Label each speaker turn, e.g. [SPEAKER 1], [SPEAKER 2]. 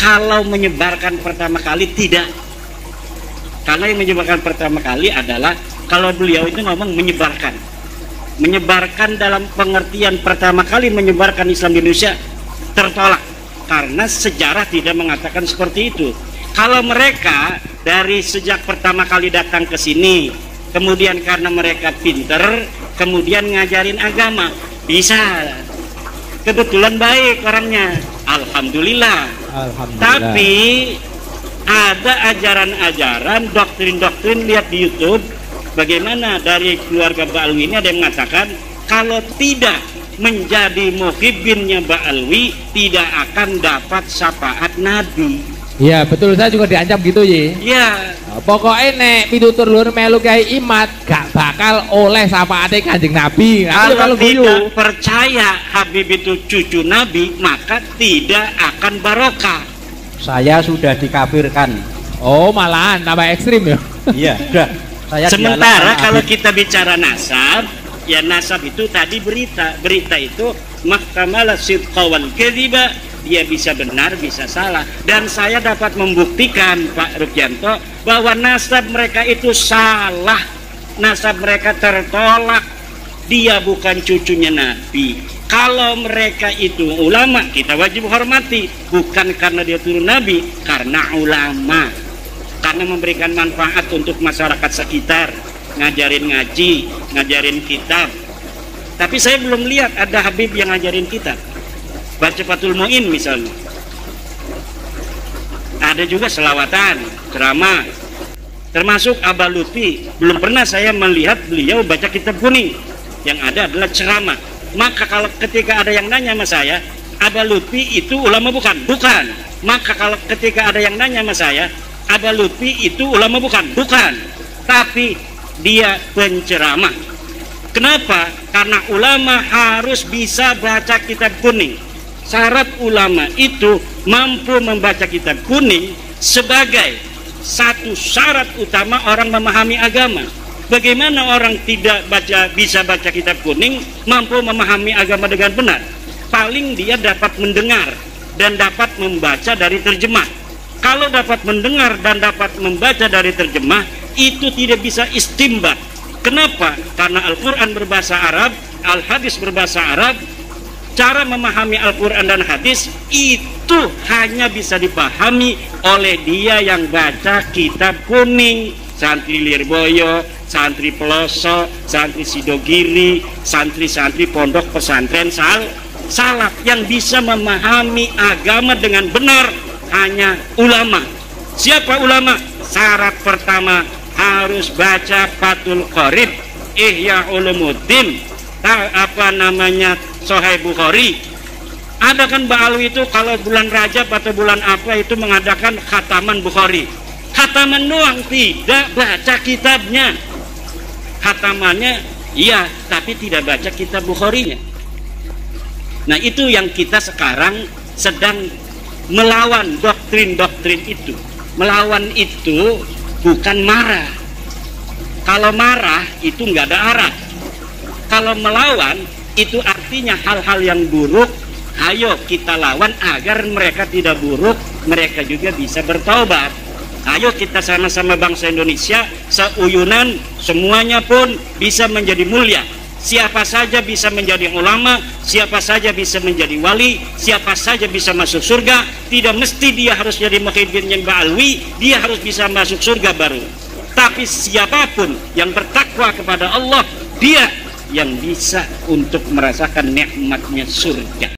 [SPEAKER 1] Kalau menyebarkan pertama kali tidak. Karena yang menyebarkan pertama kali adalah kalau beliau itu ngomong menyebarkan. Menyebarkan dalam pengertian pertama kali menyebarkan Islam di Indonesia tertolak. Karena sejarah tidak mengatakan seperti itu. Kalau mereka dari sejak pertama kali datang ke sini, kemudian karena mereka pinter, kemudian ngajarin agama, bisa. Kebetulan baik orangnya, alhamdulillah. Tapi ada ajaran-ajaran, doktrin-doktrin, lihat di YouTube, bagaimana dari keluarga Ba'alwi ini ada yang mengatakan kalau tidak menjadi muhibbinnya Ba'alwi tidak akan dapat syafaat Nabi.
[SPEAKER 2] Iya betul, saya juga diancam gitu ya.
[SPEAKER 1] Iya.
[SPEAKER 2] Pokoknya nek pitutur luhur melu Kyai Imat gak bakal oleh syafaate Kanjeng Nabi.
[SPEAKER 1] Kalau tidak percaya Habib itu cucu Nabi, maka tidak akan barokah.
[SPEAKER 3] Saya sudah dikafirkan.
[SPEAKER 2] Oh malahan tambah ekstrim ya.
[SPEAKER 3] Iya sudah. Saya
[SPEAKER 1] sementara kalau kita bicara nasab, ya nasab itu tadi berita itu mahkamalah sidqa wal kadhiba, dia bisa benar bisa salah, dan saya dapat membuktikan Pak Rukyanto bahwa nasab mereka itu salah, nasab mereka tertolak, dia bukan cucunya Nabi. Kalau mereka itu ulama, kita wajib hormati, bukan karena dia turun Nabi, karena ulama, karena memberikan manfaat untuk masyarakat sekitar, ngajarin ngaji, ngajarin kitab. Tapi saya belum lihat ada Habib yang ngajarin kitab, baca Fathul Mu'in misalnya. Ada juga selawatan, ceramah, termasuk Abah Lutfi. Belum pernah saya melihat beliau baca kitab kuning. Yang ada adalah ceramah. Maka kalau ketika ada yang nanya sama saya, Abah Lutfi itu ulama bukan? Bukan. Maka kalau ketika ada yang nanya sama saya, Abah Lutfi itu ulama bukan? Bukan. Tapi dia penceramah. Kenapa? Karena ulama harus bisa baca kitab kuning. Syarat ulama itu mampu membaca kitab kuning sebagai satu syarat utama orang memahami agama. Bagaimana orang tidak bisa baca kitab kuning mampu memahami agama dengan benar? Paling dia dapat mendengar dan dapat membaca dari terjemah. Kalau dapat mendengar dan dapat membaca dari terjemah, itu tidak bisa istimbat. Kenapa? Karena Al-Quran berbahasa Arab, Al-Hadis berbahasa Arab. Cara memahami Al-Quran dan Hadis itu hanya bisa dipahami oleh dia yang baca kitab kuning. Santri Lirboyo, santri Peloso, santri Sidogiri, santri-santri pondok pesantren salaf. Yang bisa memahami agama dengan benar hanya ulama. Siapa ulama? Syarat pertama harus baca Fathul Qorib, Ihya Ulumuddin, Sahih Bukhari. Ada kan Ba'alwi itu kalau bulan Rajab atau bulan apa itu mengadakan khataman Bukhari. Khataman doang, tidak baca kitabnya. Khatamannya iya, tapi tidak baca kitab Bukharinya. Nah itu yang kita sekarang sedang melawan doktrin-doktrin itu. Melawan itu bukan marah. Kalau marah itu nggak ada arah. Kalau melawan itu artinya hal-hal yang buruk, ayo kita lawan agar mereka tidak buruk, mereka juga bisa bertaubat. Ayo kita sama-sama bangsa Indonesia seuyunan, semuanya pun bisa menjadi mulia. Siapa saja bisa menjadi ulama, siapa saja bisa menjadi wali, siapa saja bisa masuk surga. Tidak mesti dia harus jadi muhibbin yang Ba'alwi, dia harus bisa masuk surga baru. Tapi siapapun yang bertakwa kepada Allah, dia yang bisa untuk merasakan nikmatnya surga.